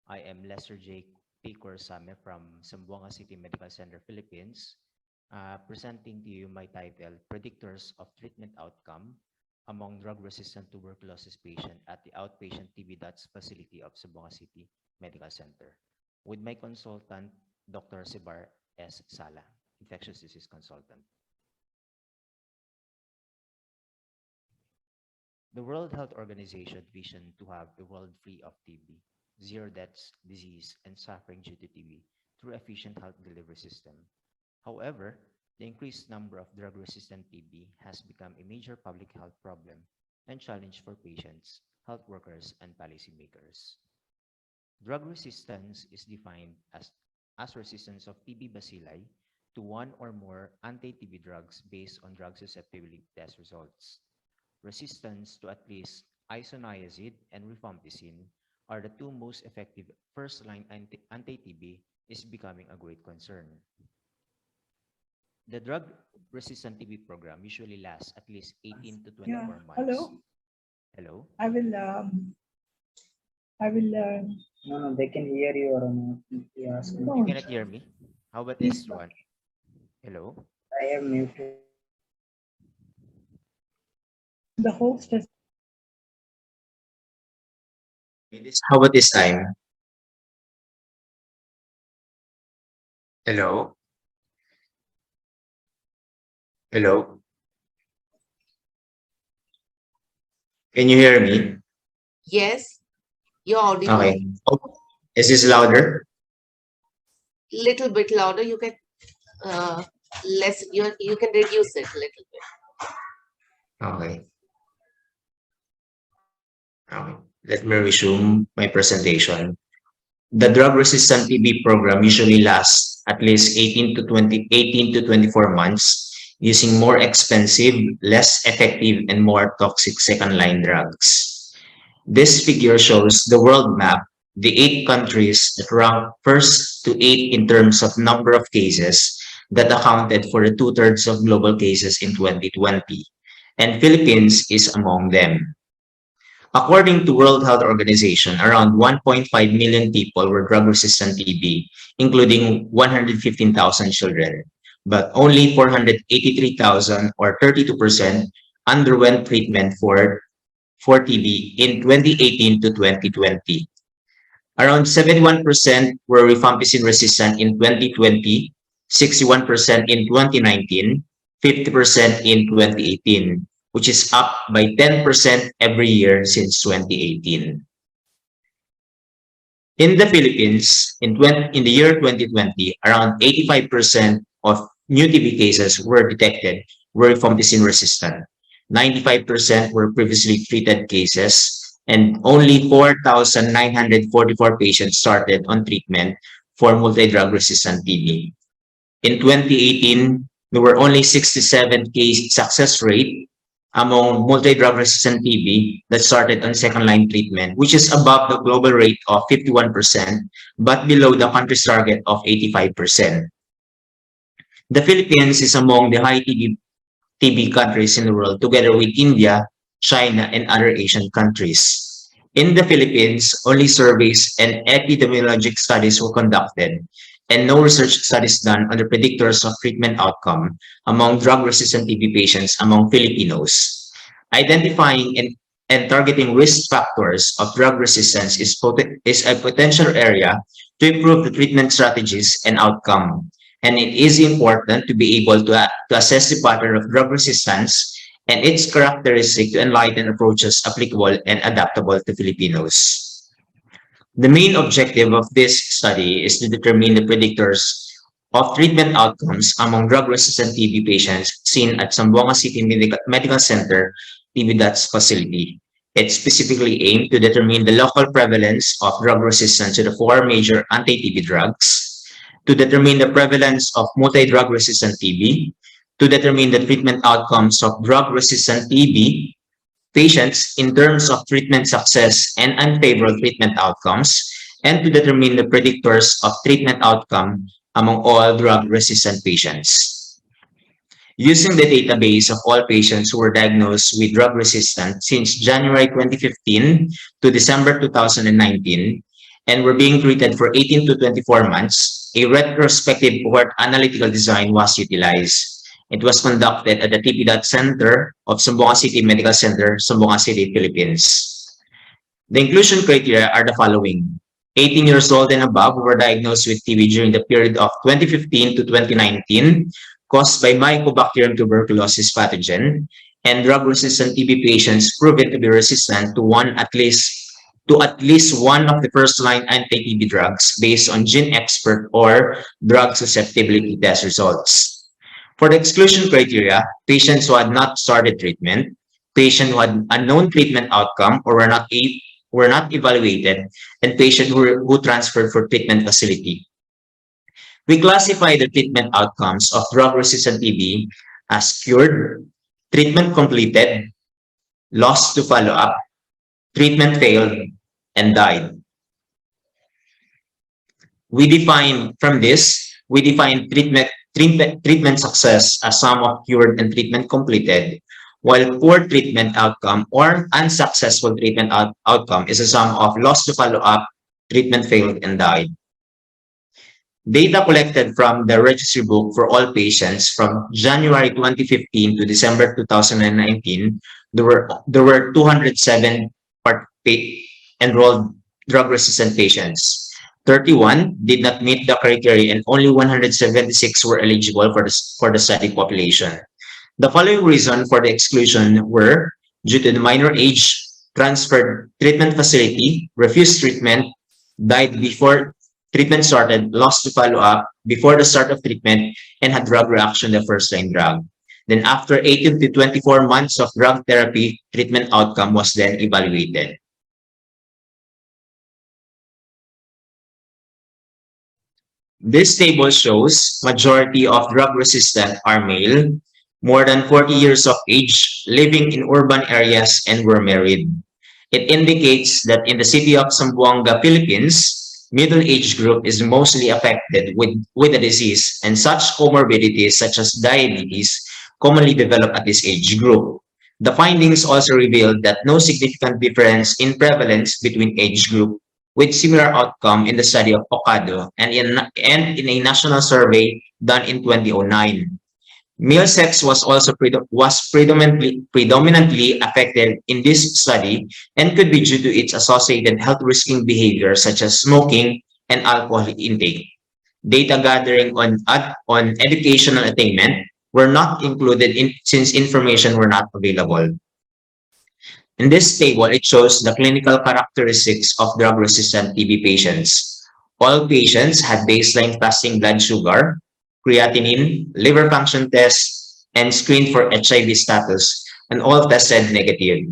I am Lester J T Corsame from Zamboanga City Medical Center, Philippines, presenting to you my title, Predictors of Treatment Outcome among Drug-Resistant Tuberculosis Patient at the Outpatient TB DOTS Facility of Zamboanga City Medical Center, with my consultant, Dr. Sibar S. Sala, Infectious Disease Consultant. The World Health Organization vision to have a world free of TB, zero deaths, disease, and suffering due to TB through efficient health delivery system. However, the increased number of drug-resistant TB has become a major public health problem and challenge for patients, health workers, and policymakers. Drug resistance is defined as resistance of TB bacilli to one or more anti-TB drugs based on drug susceptibility test results. Resistance to at least isoniazid and rifampicin are the two most effective first-line anti-TB is becoming a great concern. The drug-resistant TB program usually lasts at least 18 to Yeah. 24 months. Hello. Hello? I will. I will. No, no, they can hear you or not. You ask me. You No. cannot hear me? How about Please. this one? Hello? I am muted. The host has. How about this time? Hello? Hello? Can you hear me? Yes, you're audible. Okay. Oh, is this louder? Little bit louder. You can less. You can reduce it a little bit. Okay. Okay. Let me resume my presentation. The drug-resistant TB program usually lasts at least 18 to 24 months using more expensive, less effective, and more toxic second-line drugs. This figure shows the world map, the 8 countries that rank first to 8 in terms of number of cases that accounted for the two-thirds of global cases in 2020, and Philippines is among them. According to World Health Organization, around 1.5 million people were drug-resistant TB, including 115,000 children, but only 483,000 or 32% underwent treatment for TB in 2018 to 2020. Around 71% were rifampicin resistant in 2020, 61% in 2019, 50% in 2018, which is up by 10% every year since 2018. In the Philippines, in the year 2020, around 85% of new TB cases were detected were rifampicin resistant. 95% were previously treated cases, and only 4,944 patients started on treatment for multi-drug resistant TB. In 2018, there were only 67 case success rate among multi-drug resistant TB that started on second-line treatment, which is above the global rate of 51%, but below the country's target of 85%. The Philippines is among the high TB countries in the world, together with India, China, and other Asian countries. In the Philippines, only surveys and epidemiologic studies were conducted, and no research studies done on the predictors of treatment outcome among drug-resistant TB patients among Filipinos. Identifying and targeting risk factors of drug resistance is a potential area to improve the treatment strategies and outcome. And it is important to be able to assess the pattern of drug resistance and its characteristic to enlighten approaches applicable and adaptable to Filipinos. The main objective of this study is to determine the predictors of treatment outcomes among drug-resistant TB patients seen at Zamboanga City Medical Center TB DOTS facility. It specifically aimed to determine the local prevalence of drug resistance to the 4 major anti-TB drugs, to determine the prevalence of multi-drug resistant TB, to determine the treatment outcomes of drug-resistant TB patients in terms of treatment success and unfavorable treatment outcomes, and to determine the predictors of treatment outcome among all drug-resistant patients. Using the database of all patients who were diagnosed with drug resistant since January 2015 to December 2019, and were being treated for 18 to 24 months, a retrospective cohort analytical design was utilized. It was conducted at the TP Center of Zamboanga City Medical Center, Zamboanga City, Philippines. The inclusion criteria are the following. 18 years old and above were diagnosed with TB during the period of 2015 to 2019, caused by Mycobacterium tuberculosis pathogen, and drug-resistant TB patients proven to be resistant to at least one of the first-line anti-TB drugs based on gene expert or drug susceptibility test results. For the exclusion criteria, patients who had not started treatment, patients who had unknown treatment outcome or were not evaluated, and patients who transferred for treatment facility. We classify the treatment outcomes of drug-resistant TB as cured, treatment completed, lost to follow-up, treatment failed, and died. We define treatment success as sum of cured and treatment completed, while poor treatment outcome or unsuccessful treatment outcome is a sum of lost to follow-up, treatment failed, and died. Data collected from the registry book for all patients from January 2015 to December 2019, there were 207 enrolled drug-resistant patients. 31 did not meet the criteria, and only 176 were eligible for the study population. The following reasons for the exclusion were due to the minor age, transferred treatment facility, refused treatment, died before treatment started, lost to follow-up before the start of treatment, and had drug reaction to the first-line drug. Then after 18 to 24 months of drug therapy, treatment outcome was then evaluated. This table shows majority of drug-resistant are male, more than 40 years of age, living in urban areas, and were married. It indicates that in the city of Zamboanga, Philippines, middle age group is mostly affected with the disease, and such comorbidities such as diabetes commonly develop at this age group. The findings also revealed that no significant difference in prevalence between age group, with similar outcome in the study of Ocado and in a national survey done in 2009. Male sex was also predominantly affected in this study and could be due to its associated health risking behavior such as smoking and alcohol intake. Data gathering on educational attainment were not included since information were not available. In this table, it shows the clinical characteristics of drug-resistant TB patients. All patients had baseline fasting blood sugar, creatinine, liver function tests, and screened for HIV status, and all tested negative.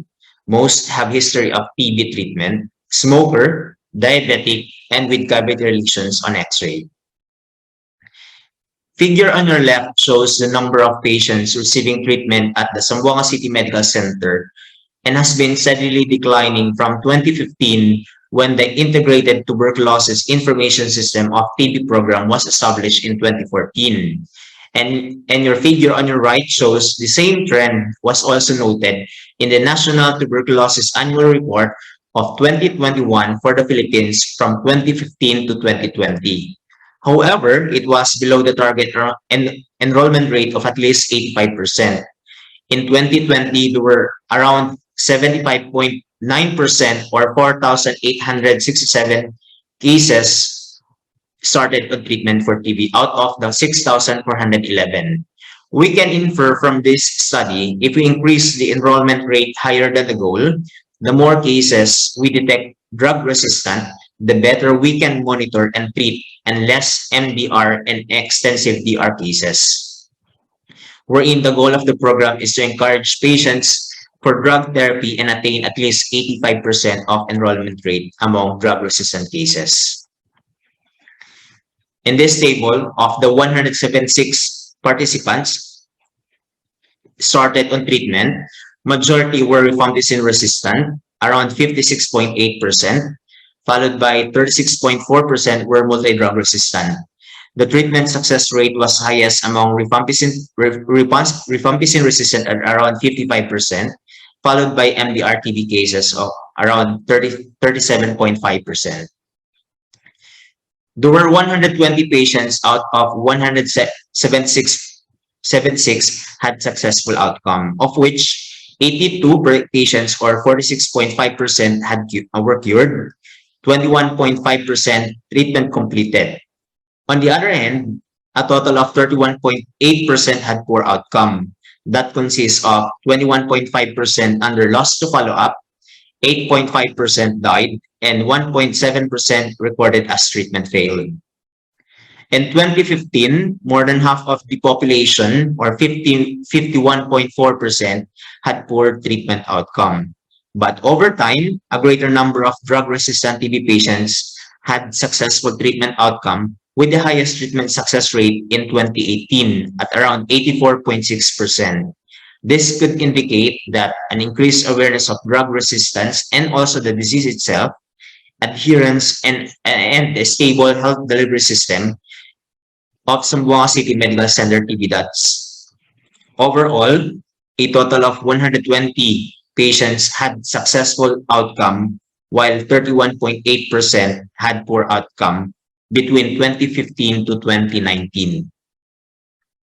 Most have history of TB treatment, smoker, diabetic, and with cavity lesions on X-ray. Figure on your left shows the number of patients receiving treatment at the Zamboanga City Medical Center and has been steadily declining from 2015 when the Integrated Tuberculosis Information System of TB program was established in 2014. And your figure on your right shows the same trend was also noted in the National Tuberculosis Annual Report of 2021 for the Philippines from 2015 to 2020. However, it was below the target enrollment rate of at least 85%. In 2020, there were around 75.9% or 4,867 cases started on treatment for TB out of the 6,411. We can infer from this study, if we increase the enrollment rate higher than the goal, the more cases we detect drug resistant, the better we can monitor and treat, and less MDR and extensive DR cases. Wherein the goal of the program is to encourage patients for drug therapy and attain at least 85% of enrollment rate among drug-resistant cases. In this table, of the 176 participants started on treatment, majority were rifampicin resistant, around 56.8%, followed by 36.4% were multi-drug resistant. The treatment success rate was highest among rifampicin resistant at around 55%, followed by MDR TB cases of around 37.5%. There were 120 patients out of 176 had successful outcome, of which 82 patients or 46.5% were cured, 21.5% treatment completed. On the other hand, a total of 31.8% had poor outcome. That consists of 21.5% under loss to follow-up, 8.5% died, and 1.7% recorded as treatment failed. In 2015, more than half of the population, or 51.4%, had poor treatment outcome. But over time, a greater number of drug-resistant TB patients had successful treatment outcome, with the highest treatment success rate in 2018 at around 84.6%. This could indicate that an increased awareness of drug resistance and also the disease itself, adherence, and a stable health delivery system of Zamboanga City Medical Center TB dots. Overall, a total of 120 patients had successful outcome, while 31.8% had poor outcome between 2015 to 2019.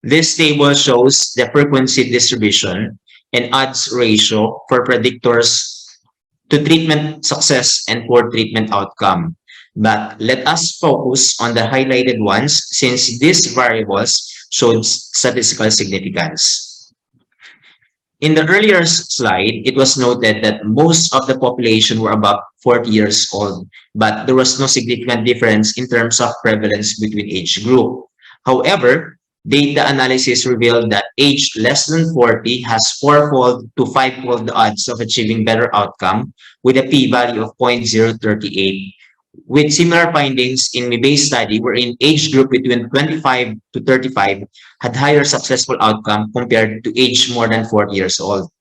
This table shows the frequency distribution and odds ratio for predictors to treatment success and poor treatment outcome. But let us focus on the highlighted ones since these variables showed statistical significance. In the earlier slide, it was noted that most of the population were above 40 years old, but there was no significant difference in terms of prevalence between age group. However, data analysis revealed that age less than 40 has 4-fold to 5-fold the odds of achieving better outcome with a p-value of 0.038. With similar findings in the base study wherein age group between 25 to 35 had higher successful outcome compared to age more than 40 years old.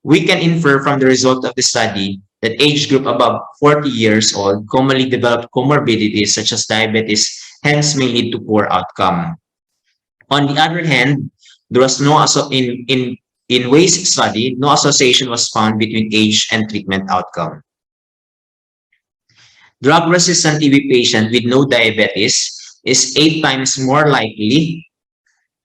We can infer from the result of the study that age group above 40 years old commonly develop comorbidities such as diabetes, hence may lead to poor outcome. On the other hand, there was no in Wei's study, no association was found between age and treatment outcome. Drug-resistant TB patient with no diabetes is 8 times more likely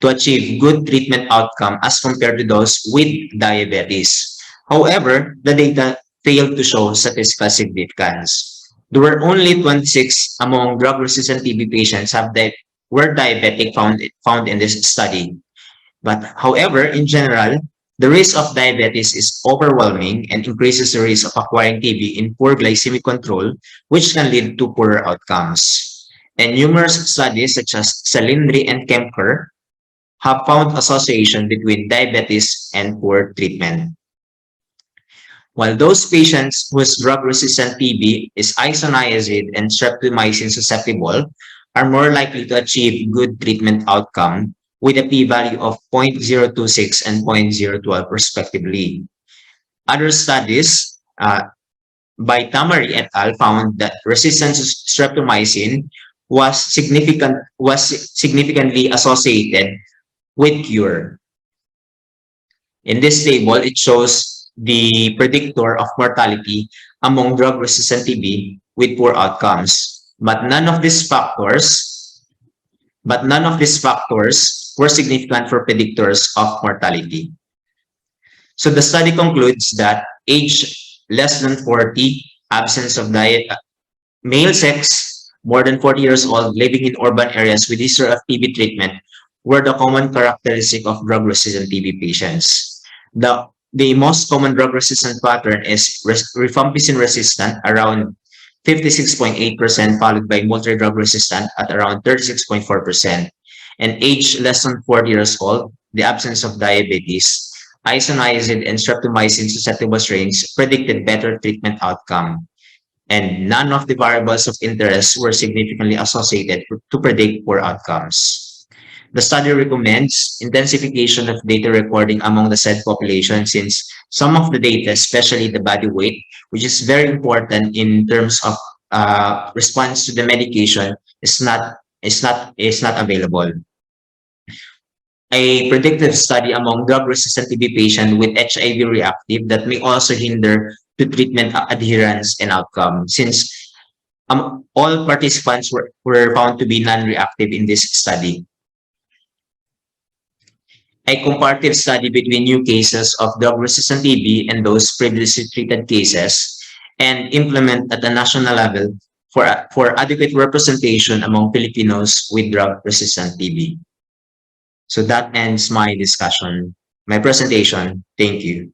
to achieve good treatment outcome as compared to those with diabetes. However, the data failed to show statistical significance. There were only 26 among drug-resistant TB patients were diabetic found in this study. But however, in general, the risk of diabetes is overwhelming and increases the risk of acquiring TB in poor glycemic control, which can lead to poorer outcomes. And numerous studies such as Salindri and Kemker have found association between diabetes and poor treatment. While those patients whose drug-resistant TB is isoniazid and streptomycin susceptible are more likely to achieve good treatment outcome with a p-value of 0.026 and 0.012 respectively. Other studies by Tamari et al. Found that resistance to streptomycin was significantly associated with cure. In this table, it shows the predictor of mortality among drug-resistant TB with poor outcomes. But none of these factors were significant for predictors of mortality. So the study concludes that age less than 40, absence of diet, male sex, more than 40 years old, living in urban areas with history of TB treatment were the common characteristic of drug-resistant TB patients. The most common drug-resistant pattern is rifampicin resistant, around 56.8%, followed by multi-drug resistant at around 36.4%. And age less than 40 years old, the absence of diabetes, isoniazid and streptomycin susceptible strains predicted better treatment outcome. And none of the variables of interest were significantly associated to predict poor outcomes. The study recommends intensification of data recording among the said population since some of the data, especially the body weight, which is very important in terms of response to the medication, is not available. A predictive study among drug-resistant TB patients with HIV reactive that may also hinder to treatment adherence and outcome, since all participants were found to be non-reactive in this study. A comparative study between new cases of drug-resistant TB and those previously treated cases, and implement at a national level for adequate representation among Filipinos with drug-resistant TB. So that ends my discussion, my presentation. Thank you.